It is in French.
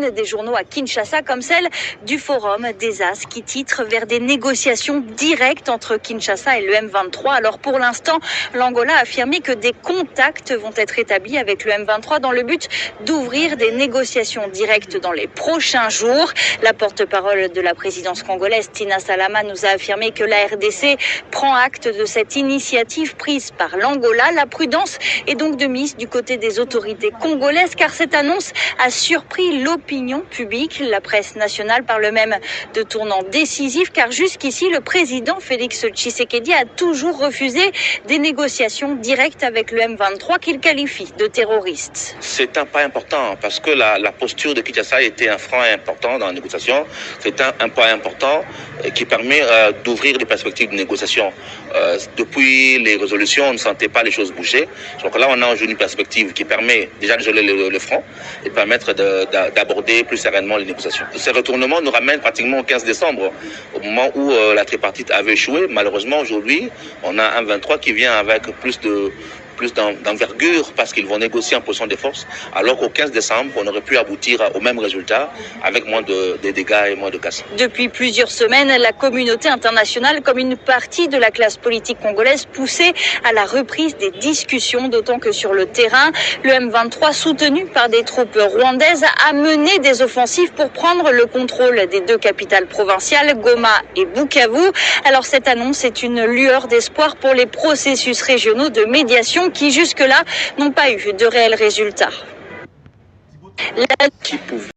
une des journaux à Kinshasa, comme celle du Forum des As, qui titre vers des négociations directes entre Kinshasa et le M23. Alors pour l'instant, l'Angola a affirmé que des contacts vont être établis avec le M23 dans le but d'ouvrir des négociations directes dans les prochains jours. La porte-parole de la présidence congolaise, Tina Salama, nous a affirmé que la RDC prend acte de cette initiative prise par l'Angola. La prudence est donc de mise du côté des autorités congolaises, car cette annonce a surpris l'opinion publique. La presse nationale parle même de tournant décisif, car jusqu'ici, le président Félix Tshisekedi a toujours refusé des négociations directes avec le M23 qu'il qualifie de terroriste. C'est un pas important parce que la posture de Kinshasa était un frein important dans la négociation. C'est un pas important qui permet d'ouvrir des perspectives de négociation. Depuis les résolutions, on ne sentait pas les choses bouger. Donc là, on a une perspective qui permet déjà de geler le front et permettre d'aborder plus sereinement les négociations. Ces retournements nous ramènent pratiquement au 15 décembre, au moment où la tripartite avait échoué. Malheureusement, aujourd'hui, on a un 23 qui vient avec plus d'envergure parce qu'ils vont négocier en position de force, alors qu'au 15 décembre, on aurait pu aboutir au même résultat avec moins de dégâts et moins de casse. Depuis plusieurs semaines, la communauté internationale, comme une partie de la classe politique congolaise, poussait à la reprise des discussions, d'autant que sur le terrain, le M23, soutenu par des troupes rwandaises, a mené des offensives pour prendre le contrôle des deux capitales provinciales, Goma et Bukavu. Alors cette annonce est une lueur d'espoir pour les processus régionaux de médiation qui jusque-là n'ont pas eu de réels résultats.